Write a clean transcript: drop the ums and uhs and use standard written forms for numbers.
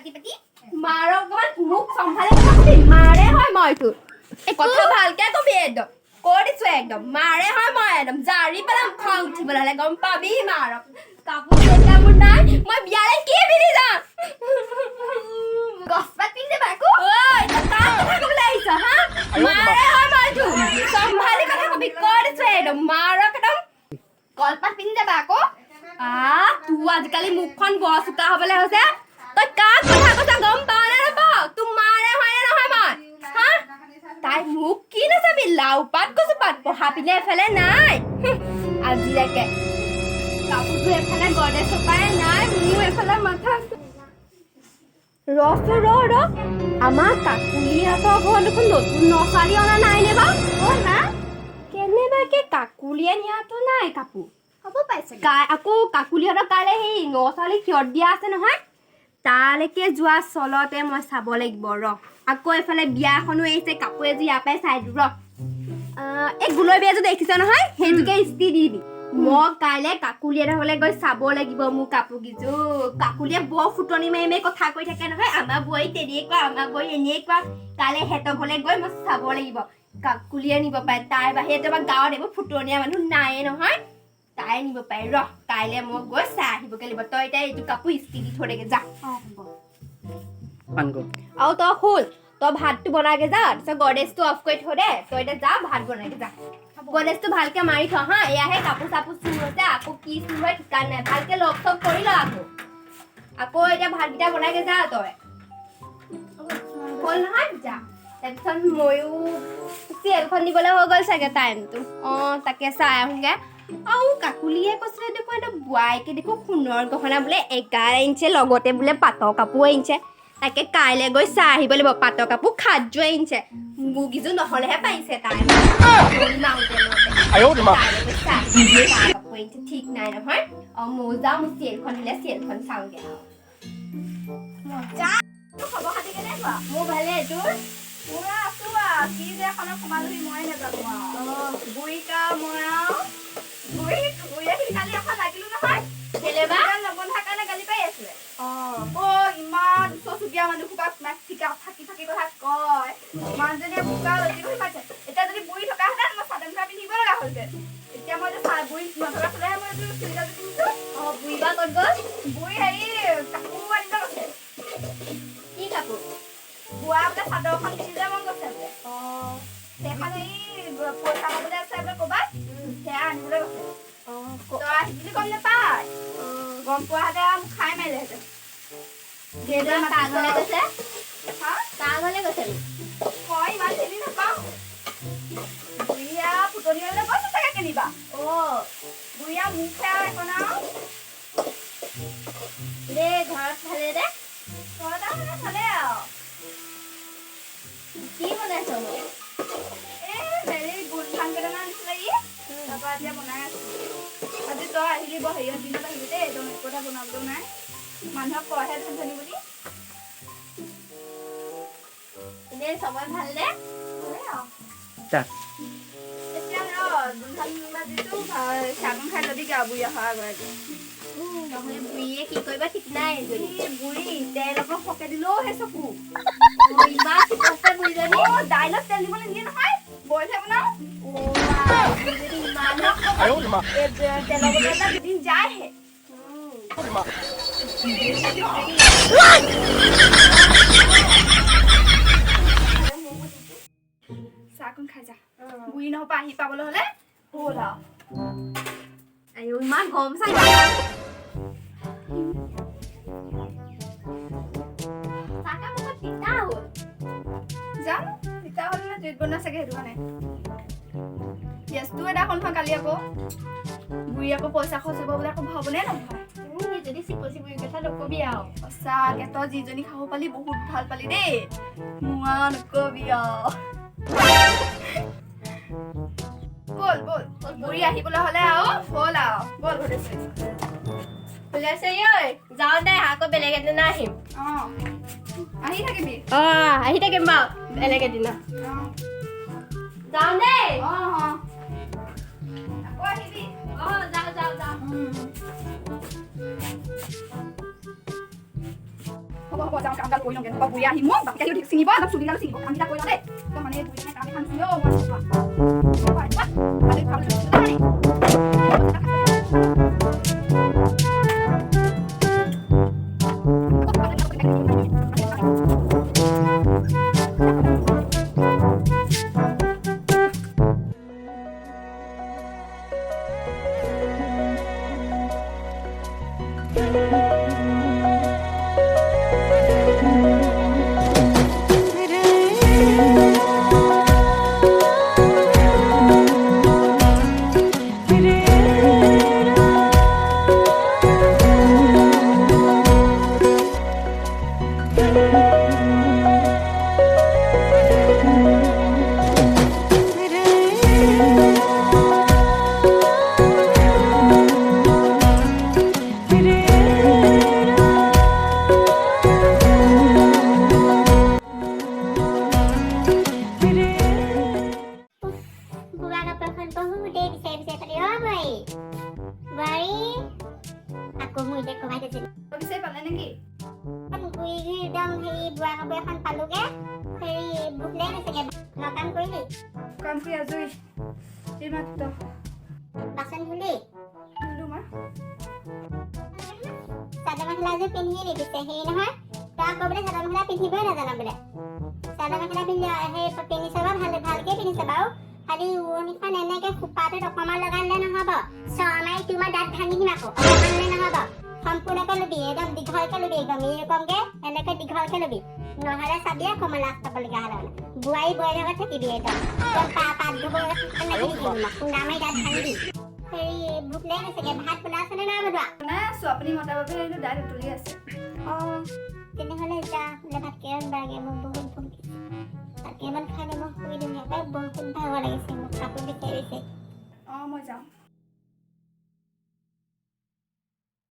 পাতি মাৰ অকমান মুখ চম্ভালি কবি মাৰে হয় মই তোৰ এই কথা ভালকে কবি একদম কৈ দিছো একদম মাৰে হয় মই একদম জাৰি পেলাম খং উঠিবলৈ হ'লে গম পাবি মাৰক কাপোৰ এটা মোৰ নাই মই বিয়ালে কি পিন্ধি যাম গছপাত পিন্ধি বাকো ঐ তই কাক কথা কবলৈ আহিছ হা মাৰে হয় মই তোৰ চম্ভালি কথা কবি কৈ দিছো একদম মাৰক একদম কলপাত পিন্ধি যাবা আকৌ তোৰ আজিকালি মুখখন বৰ চোকা হ'বলৈ হৈছে তই কাক কথা কৈছা গম পাৱ নে নাপাৱ তোৰ মাৰে হয় নে নহয় মই হা তাই মোক কি নাচাবি লাও পাত কচু পাত পঢ়া পিনে এফালে নাই আজিলৈকে কাপোৰটো এফালে গডে চপাই নাই মোৰ এফালে মাথা ৰ আমাৰ কাকুলিহঁতৰ ঘৰত দেখোন নতুন নচালি অনা নাই নে বাৰু না কেনেবাকে কাকুলিয়ে নিয়াটো নাই কাপোৰ হ'ব পাইছে আকৌ কাকুলিহঁতৰ কাইলৈ সেই নচালি ক্ষত দিয়া আছে নহয় তালৈকে যোৱা চলতে মই চাব লাগিব ৰ আকৌ এফালে বিয়া এখনো আহিছে কাপোৰ এযোৰ ইয়াৰ পৰাই চাই দিওঁ ৰ এই গুলৈ বিয়াযোৰ দেখিছ নহয় সেইযোৰকে ইস্ত্ৰি দি দিবি মই কাইলৈ কাকুলিহঁতৰ ঘৰলৈ গৈ চাব লাগিব মোৰ কাপোৰ কেইযোৰ কাকুলিয়ে বৰ ফুটনি মাৰি মাৰি কথা কৈ থাকে নহয় আমাৰ বোৱাৰী তেনেকুৱা আমাৰ বোৱাৰী এনেকুৱা কাইলৈ সিহঁতৰ ঘৰলৈ গৈ মই চাব লাগিব কাকুলিয়ে নিব পাৰে তাৰ বাহিৰে আমাৰ গাঁৱত এইবোৰ ফুটনীয়া মানুহ নাইয়ে নহয় তাই নিব পাৰে ৰ কাইলৈ মই গৈ চাই আহিবগৈ লাগিব তই এতিয়া এইটো কাপোৰ ইস্ত্ৰি দি থৈ দেগে যা আৰু তই শুন তই ভাতটো বনাগে যা তাৰপিছত গডৰেজটো অফ কৰি থৈ দে তই এতিয়া যা ভাত বনাগে যা গডৰেজটো ভালকে মাৰি থ হা এয়াহে কাপোৰ চাপোৰ চুৰ হৈছে আকৌ কি চুৰ হয় ঠিকান নাই ভালকে লগ চগ কৰি ল আকৌ এতিয়া ভাতকেইটা বনাগে যা তই হ'ল নহয় যা তাৰপিছত ময়ো চিৰিয়েলখন দিবলৈ হৈ গ'ল চাগে টাইমটো তাকে চাই আহোঁগে আৰু কাকুলিয়ে কৈছিলে দেখোন এটা বোৱাইকে দেখোন সোণৰ গহনা বোলে 11 ইঞ্চি লগতে বোলে পাটৰ কাপোৰ আনিছে তাকে কাইলৈ গৈ চাই আহিব লাগিব পাটৰ কাপোৰ খাদ্য আনিছে মুগীযোৰ নহ'লেহে পাৰিছে তাই ঠিক নাই নহয় ময়ো যাওঁ মোৰ চিৰিয়েলখন দিলে চিৰিয়েলখন চাওঁগে খবৰ খাতি কেনেকুৱা মোৰ ভালে তোৰ মোৰ আছো কি যে এখনত সোমালোহি মই নাজানো বুঢ়ীকা মই বুঢ়ীয়ে কালি এখন লাগিলো নহয় কেলেবা নবন্ধা কাৰণে গালি পাই আছিলে ইমান ওচৰ চুবুৰীয়া মানুহ সোপাক থাকি কথা কয় মানুহজনীয়ে বোকা লতি কৰি পাইছে এতিয়া যদি বুঢ়ী থকা হেঁতেন মই চাদৰ মেখেলা পিন্ধিব লগা হ'লহেঁতেন এতিয়া মই বুঢ়ী নথকা হ'লেহে মই এইটো চুৰিদাৰটো পিন্ধিছো বুঢ়ী বা ক'ত গ'ল বুঢ়ী হেৰি কাপোৰ আনিব গৈছে কি কাপোৰ বোৱা বোলে চাদৰ এখন পিন্ধিলে মন গৈছে বোলে সেইখন এই পইচা পাবলৈ আছে বোলে ক'ৰবাত সেয়া আনিবলৈ গৈছে তই আহিবি বুলি গম নাপায় গম পোৱা হেঁতেন মোক খাই মাৰিলেহেঁতেন মই ইমান চিনি নাপাওঁ বুঢ়ীয়া ফুটনি হ'লে গৈছে চাগে কেনিবা বুঢ়ীয়া মোক আৰু এখন আৰু দে ঘৰত ভালে দে ঘৰত আৰু মানে ভালে আৰু কি বনাইছ হেৰি গোট ধান কেইটামান আনিছিলে তাৰপৰা এতিয়া বনাই আছো আজি তই আহিলি বৰ হেৰিয়ত দিনত আহিলি দেই তই একো কথা বনাবলৈও নাই মানুহক কয়হে ধান ধনি বুলি এনেই চবৰে ভাল দে এতিয়া ধান ভাজিটো চাগন খাই ল'বি গা বুঢ়ী অহাৰ আগতে নহ'লে বুঢ়ীয়ে কি কৰিবা ঠিক নাই বুঢ়ী তেল অকণ সৰহকৈ দিলেও সেই চকু ইমান চিকছে বুঢ়ীজনী দাইলত তেল দিবলৈ নিদিয়ে নহয় বইলহে বনাওঁ তেলৰ বটল এটা দুদিন যায়হে চাহকণ খাই যা বুঢ়ী নহবা আহি পাবলৈ হ'লে হ'ল আৰু ইমান গৰম চাই যাম তিতা হ'ল নে জুইত বনোৱা চাগে সেইটো কাৰণে গেছটো এটা হ'ল নহয় কালি আকৌ বুঢ়ী আকৌ পইচা খৰচ হ'ব বোলে আকৌ ভাবনে নহয় যদি চিপচি বুঢ়ী কথা নকবি আৰু সঁচাকে তই যিজনী খাব পালি বহুত ভাল পালি দেই মোৱা নকবি আৰু বল বুঢ়ী আহিবলৈ হ'লে আৰু হ'ল আৰু বল ওলাইছে যাওঁ দে আকৌ বেলেগ এদিনা আহিম আহি থাকিবি আহি থাকিম বাৰু বেলেগ এদিনা যাওঁ দেই আকৌ আহিবি যাওঁ হ'ব হ'ব যাওঁ কামডাল কৰি লওঁগে বুঢ়ী আহিম মোক বাপকে সিও চিনিব অলপ চুলিডালো চিনিব কামকেইটা কৰি লওঁ দেই মানে বুঢ়ীজনে কাম এখন চিনিও কাম কৰি আজৰি এইমাত্ৰ বাচন ধুলি ধুলো মা চাদৰ মেখেলা যে পিন্ধি নিদিছে হেৰি নহয় তই আকৌ বোলে চাদৰ মেখেলা পিন্ধিবই নাজানো বোলে চাদৰ মেখেলা পিন্ধি সেই পিন্ধি চাবা ভালকে পিন্ধিছে বাৰু খালি উৰণিখন এনেকে খোপাটোত অকণমান লগালে নহ'ব চৰমাই তোমাৰ দাঁত ভাঙিম আকৌ অকণমানলে নহ'ব সম্পূৰ্ণকে ল'বি একদম দীঘলকে ল'বি একদম এইৰকমকে এনেকে দীঘলকে ল'বি নহ'লে চাবি আকৌ লাজ পাবলগীয়া হ'লে বোৱাৰী লগত থাকিবি একদম পাত ধুব নামাই দাঁত ভাঙিবি হেৰি ভোক লাগি গৈছেগে ভাত বনাইছেনে নাই বনোৱা বনাই আছো আপুনি মতাৰ বাবে এইটো দাইল উতলি আছে তেনেহ'লে যা ভাত কেইমান বাগে মোক বহুত ভোক ভাত কেইমান খাই মই শুই দিম বহুত ভাগৰ লাগিছে মোক কাপোৰ বিচাৰিছে মই যাওঁ